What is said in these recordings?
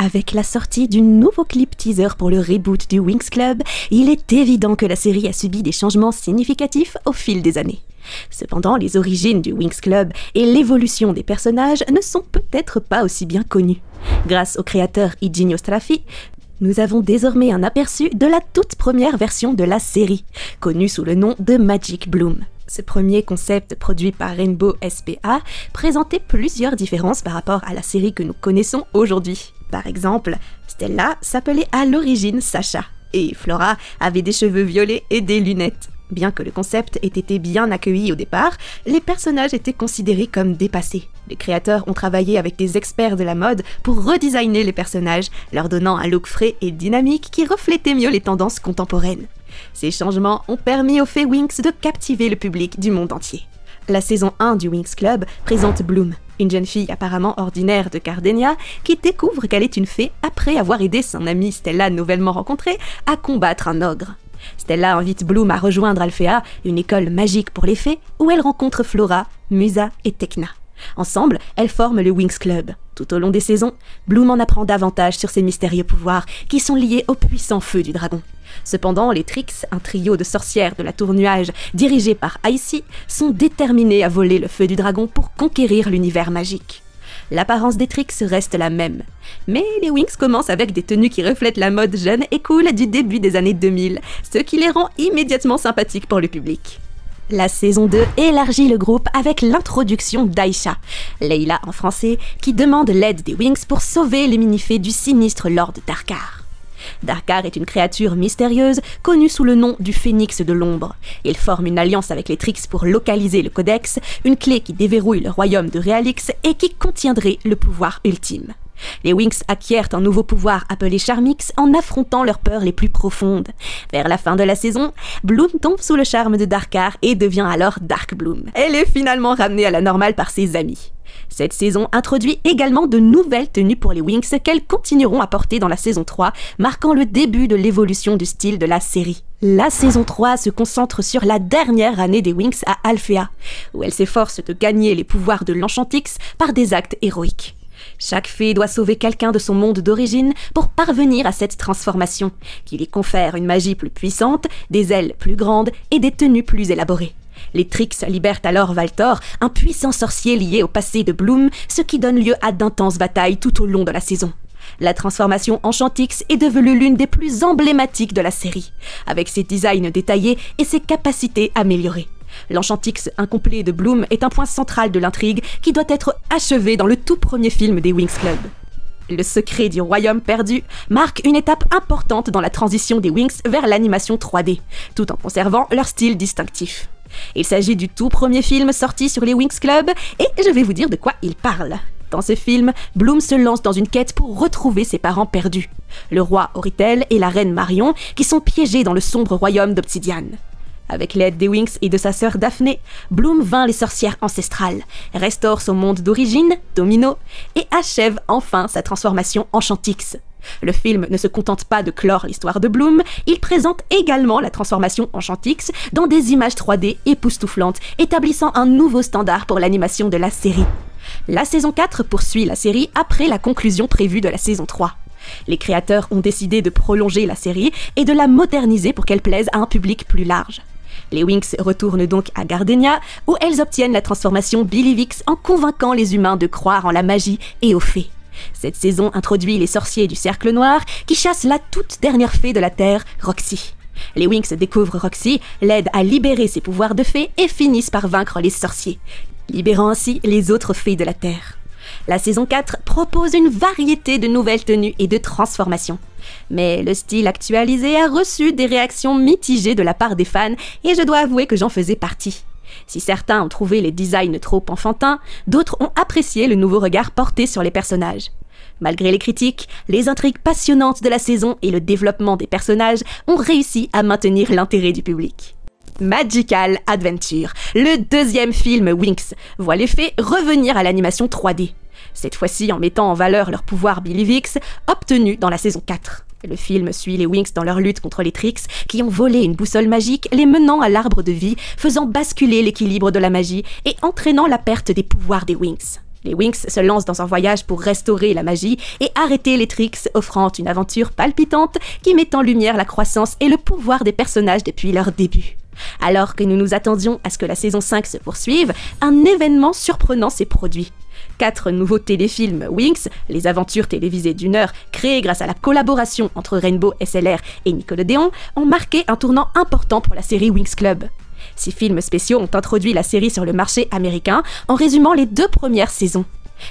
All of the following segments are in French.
Avec la sortie du nouveau clip teaser pour le reboot du Winx Club, il est évident que la série a subi des changements significatifs au fil des années. Cependant, les origines du Winx Club et l'évolution des personnages ne sont peut-être pas aussi bien connues. Grâce au créateur Igino Straffi, nous avons désormais un aperçu de la toute première version de la série, connue sous le nom de Magic Bloom. Ce premier concept produit par Rainbow SPA présentait plusieurs différences par rapport à la série que nous connaissons aujourd'hui. Par exemple, Stella s'appelait à l'origine Sacha, et Flora avait des cheveux violets et des lunettes. Bien que le concept ait été bien accueilli au départ, les personnages étaient considérés comme dépassés. Les créateurs ont travaillé avec des experts de la mode pour redesigner les personnages, leur donnant un look frais et dynamique qui reflétait mieux les tendances contemporaines. Ces changements ont permis aux fées Winx de captiver le public du monde entier. La saison 1 du Winx Club présente Bloom, une jeune fille apparemment ordinaire de Gardenia qui découvre qu'elle est une fée après avoir aidé son amie Stella nouvellement rencontrée à combattre un ogre. Stella invite Bloom à rejoindre Alphea, une école magique pour les fées, où elle rencontre Flora, Musa et Tecna. Ensemble, elles forment le Winx Club. Tout au long des saisons, Bloom en apprend davantage sur ses mystérieux pouvoirs qui sont liés au puissant feu du dragon. Cependant, les Trix, un trio de sorcières de la Tour Nuage dirigées par Icy, sont déterminées à voler le feu du dragon pour conquérir l'univers magique. L'apparence des Trix reste la même, mais les Winx commencent avec des tenues qui reflètent la mode jeune et cool du début des années 2000, ce qui les rend immédiatement sympathiques pour le public. La saison 2 élargit le groupe avec l'introduction d'Aisha, Leila en français, qui demande l'aide des Winx pour sauver les mini-fées du sinistre Lord Darkar. Darkar est une créature mystérieuse connue sous le nom du Phénix de l'Ombre. Il forme une alliance avec les Trix pour localiser le Codex, une clé qui déverrouille le royaume de Realix et qui contiendrait le pouvoir ultime. Les Winx acquièrent un nouveau pouvoir appelé Charmix en affrontant leurs peurs les plus profondes. Vers la fin de la saison, Bloom tombe sous le charme de Darkar et devient alors Dark Bloom. Elle est finalement ramenée à la normale par ses amis. Cette saison introduit également de nouvelles tenues pour les Winx qu'elles continueront à porter dans la saison 3, marquant le début de l'évolution du style de la série. La saison 3 se concentre sur la dernière année des Winx à Alphea, où elles s'efforcent de gagner les pouvoirs de l'Enchantix par des actes héroïques. Chaque fée doit sauver quelqu'un de son monde d'origine pour parvenir à cette transformation, qui lui confère une magie plus puissante, des ailes plus grandes et des tenues plus élaborées. Les Trix libèrent alors Valtor, un puissant sorcier lié au passé de Bloom, ce qui donne lieu à d'intenses batailles tout au long de la saison. La transformation Enchantix est devenue l'une des plus emblématiques de la série, avec ses designs détaillés et ses capacités améliorées. L'Enchantix incomplet de Bloom est un point central de l'intrigue qui doit être achevé dans le tout premier film des Winx Club. Le secret du royaume perdu marque une étape importante dans la transition des Winx vers l'animation 3D, tout en conservant leur style distinctif. Il s'agit du tout premier film sorti sur les Winx Club et je vais vous dire de quoi il parle. Dans ce film, Bloom se lance dans une quête pour retrouver ses parents perdus, le roi Auritel et la reine Marion qui sont piégés dans le sombre royaume d'Obsidiane. Avec l'aide des Winx et de sa sœur Daphné, Bloom vainc les sorcières ancestrales, restaure son monde d'origine, Domino, et achève enfin sa transformation Enchantix. Le film ne se contente pas de clore l'histoire de Bloom, il présente également la transformation Enchantix dans des images 3D époustouflantes, établissant un nouveau standard pour l'animation de la série. La saison 4 poursuit la série après la conclusion prévue de la saison 3. Les créateurs ont décidé de prolonger la série et de la moderniser pour qu'elle plaise à un public plus large. Les Winx retournent donc à Gardenia, où elles obtiennent la transformation Billivix en convainquant les humains de croire en la magie et aux fées. Cette saison introduit les sorciers du Cercle Noir qui chassent la toute dernière fée de la Terre, Roxy. Les Winx découvrent Roxy, l'aident à libérer ses pouvoirs de fée et finissent par vaincre les sorciers, libérant ainsi les autres fées de la Terre. La saison 4 propose une variété de nouvelles tenues et de transformations. Mais le style actualisé a reçu des réactions mitigées de la part des fans et je dois avouer que j'en faisais partie. Si certains ont trouvé les designs trop enfantins, d'autres ont apprécié le nouveau regard porté sur les personnages. Malgré les critiques, les intrigues passionnantes de la saison et le développement des personnages ont réussi à maintenir l'intérêt du public. Magical Adventure, le deuxième film Winx, voit les fées revenir à l'animation 3D. Cette fois-ci en mettant en valeur leur pouvoir Billivix, obtenu dans la saison 4. Le film suit les Winx dans leur lutte contre les Trix, qui ont volé une boussole magique les menant à l'arbre de vie, faisant basculer l'équilibre de la magie et entraînant la perte des pouvoirs des Winx. Les Winx se lancent dans un voyage pour restaurer la magie et arrêter les Trix, offrant une aventure palpitante qui met en lumière la croissance et le pouvoir des personnages depuis leur début. Alors que nous nous attendions à ce que la saison 5 se poursuive, un événement surprenant s'est produit. 4 nouveaux téléfilms Winx, les aventures télévisées d'1 heure créées grâce à la collaboration entre Rainbow SLR et Nickelodeon, ont marqué un tournant important pour la série Winx Club. Ces films spéciaux ont introduit la série sur le marché américain en résumant les 2 premières saisons.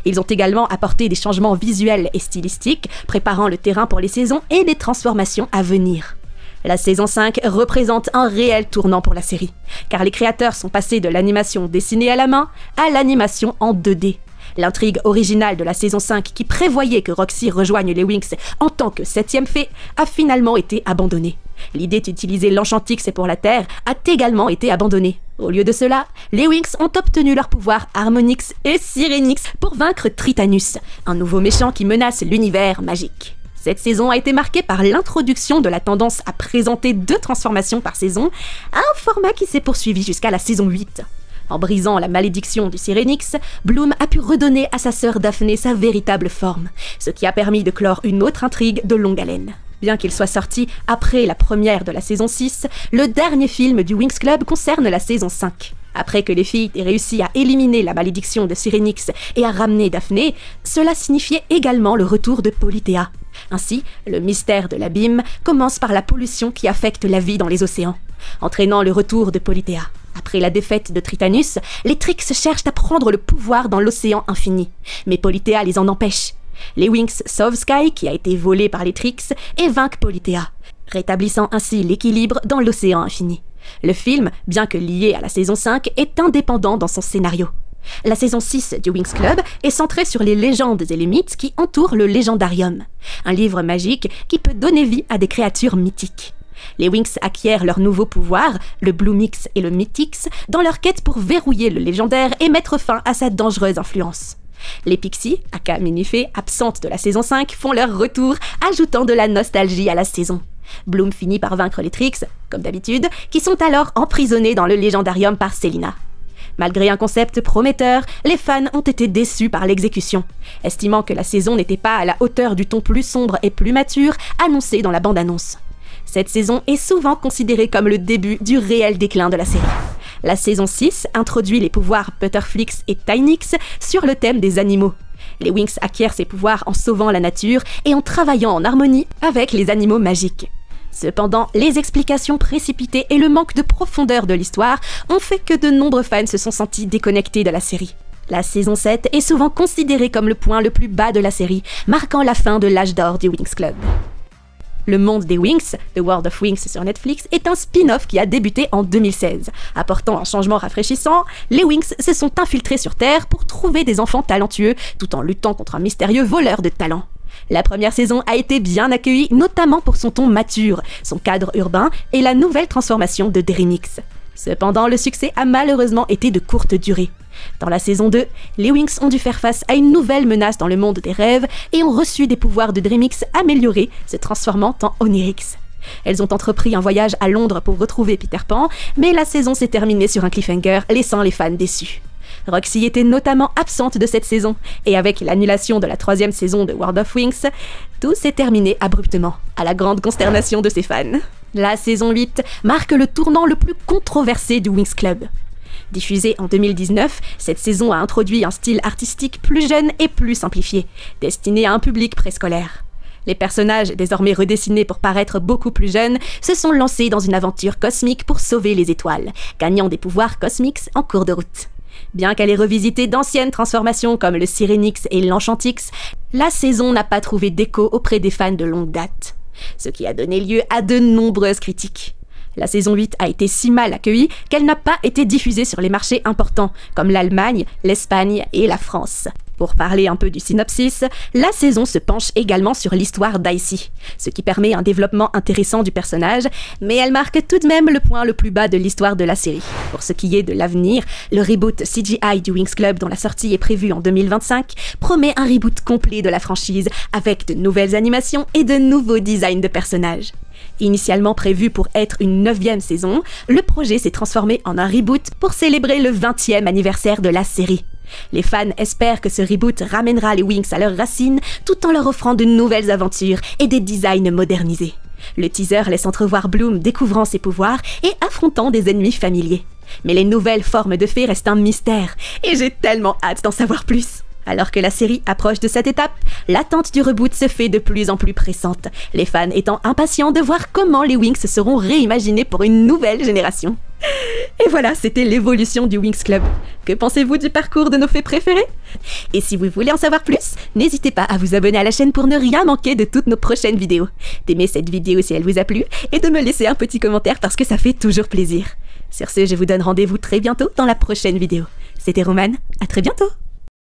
Ils ont également apporté des changements visuels et stylistiques, préparant le terrain pour les saisons et les transformations à venir. La saison 5 représente un réel tournant pour la série, car les créateurs sont passés de l'animation dessinée à la main à l'animation en 2D. L'intrigue originale de la saison 5 qui prévoyait que Roxy rejoigne les Winx en tant que 7e fée a finalement été abandonnée. L'idée d'utiliser l'Enchantix pour la Terre a également été abandonnée. Au lieu de cela, les Winx ont obtenu leur pouvoir Harmonix et Sirenix pour vaincre Tritanus, un nouveau méchant qui menace l'univers magique. Cette saison a été marquée par l'introduction de la tendance à présenter 2 transformations par saison, un format qui s'est poursuivi jusqu'à la saison 8. En brisant la malédiction du Sirenix, Bloom a pu redonner à sa sœur Daphné sa véritable forme, ce qui a permis de clore une autre intrigue de longue haleine. Bien qu'il soit sorti après la première de la saison 6, le dernier film du Winx Club concerne la saison 5. Après que les filles aient réussi à éliminer la malédiction de Sirenix et à ramener Daphné, cela signifiait également le retour de Polythéa. Ainsi, le mystère de l'abîme commence par la pollution qui affecte la vie dans les océans, entraînant le retour de Polythéa. Après la défaite de Tritanus, les Trix cherchent à prendre le pouvoir dans l'océan infini, mais Polythéa les en empêche. Les Winx sauvent Sky, qui a été volé par les Trix, et vainquent Polythéa, rétablissant ainsi l'équilibre dans l'océan infini. Le film, bien que lié à la saison 5, est indépendant dans son scénario. La saison 6 du Winx Club est centrée sur les légendes et les mythes qui entourent le Légendarium, un livre magique qui peut donner vie à des créatures mythiques. Les Winx acquièrent leurs nouveaux pouvoirs, le Bloomix et le Mythix, dans leur quête pour verrouiller le légendaire et mettre fin à sa dangereuse influence. Les Pixies, aka Minifées, absentes de la saison 5, font leur retour, ajoutant de la nostalgie à la saison. Bloom finit par vaincre les Trix, comme d'habitude, qui sont alors emprisonnés dans le Légendarium par Selina. Malgré un concept prometteur, les fans ont été déçus par l'exécution, estimant que la saison n'était pas à la hauteur du ton plus sombre et plus mature annoncé dans la bande-annonce. Cette saison est souvent considérée comme le début du réel déclin de la série. La saison 6 introduit les pouvoirs Butterflix et Tinix sur le thème des animaux. Les Winx acquièrent ces pouvoirs en sauvant la nature et en travaillant en harmonie avec les animaux magiques. Cependant, les explications précipitées et le manque de profondeur de l'histoire ont fait que de nombreux fans se sont sentis déconnectés de la série. La saison 7 est souvent considérée comme le point le plus bas de la série, marquant la fin de l'âge d'or du Winx Club. Le monde des Winx, The World of Winx sur Netflix, est un spin-off qui a débuté en 2016. Apportant un changement rafraîchissant, les Winx se sont infiltrés sur Terre pour trouver des enfants talentueux, tout en luttant contre un mystérieux voleur de talent. La première saison a été bien accueillie, notamment pour son ton mature, son cadre urbain et la nouvelle transformation de Dreamix. Cependant, le succès a malheureusement été de courte durée. Dans la saison 2, les Winx ont dû faire face à une nouvelle menace dans le monde des rêves et ont reçu des pouvoirs de Dreamix améliorés, se transformant en Onyrix. Elles ont entrepris un voyage à Londres pour retrouver Peter Pan, mais la saison s'est terminée sur un cliffhanger, laissant les fans déçus. Roxy était notamment absente de cette saison, et avec l'annulation de la 3e saison de World of Winx, tout s'est terminé abruptement, à la grande consternation de ses fans. La saison 8 marque le tournant le plus controversé du Winx Club. Diffusée en 2019, cette saison a introduit un style artistique plus jeune et plus simplifié, destiné à un public préscolaire. Les personnages, désormais redessinés pour paraître beaucoup plus jeunes, se sont lancés dans une aventure cosmique pour sauver les étoiles, gagnant des pouvoirs cosmiques en cours de route. Bien qu'elle ait revisité d'anciennes transformations comme le Sirenix et l'Enchantix, la saison n'a pas trouvé d'écho auprès des fans de longue date, ce qui a donné lieu à de nombreuses critiques. La saison 8 a été si mal accueillie qu'elle n'a pas été diffusée sur les marchés importants, comme l'Allemagne, l'Espagne et la France. Pour parler un peu du synopsis, la saison se penche également sur l'histoire d'Icy, ce qui permet un développement intéressant du personnage, mais elle marque tout de même le point le plus bas de l'histoire de la série. Pour ce qui est de l'avenir, le reboot CGI du Winx Club, dont la sortie est prévue en 2025, promet un reboot complet de la franchise, avec de nouvelles animations et de nouveaux designs de personnages. Initialement prévu pour être une 9e saison, le projet s'est transformé en un reboot pour célébrer le 20e anniversaire de la série. Les fans espèrent que ce reboot ramènera les Winx à leurs racines tout en leur offrant de nouvelles aventures et des designs modernisés. Le teaser laisse entrevoir Bloom découvrant ses pouvoirs et affrontant des ennemis familiers. Mais les nouvelles formes de fées restent un mystère, et j'ai tellement hâte d'en savoir plus. Alors que la série approche de cette étape, l'attente du reboot se fait de plus en plus pressante, les fans étant impatients de voir comment les Winx seront réimaginés pour une nouvelle génération. Et voilà, c'était l'évolution du Winx Club. Que pensez-vous du parcours de nos fées préférées? Et si vous voulez en savoir plus, n'hésitez pas à vous abonner à la chaîne pour ne rien manquer de toutes nos prochaines vidéos. D'aimer cette vidéo si elle vous a plu, et de me laisser un petit commentaire parce que ça fait toujours plaisir. Sur ce, je vous donne rendez-vous très bientôt dans la prochaine vidéo. C'était Romane, à très bientôt!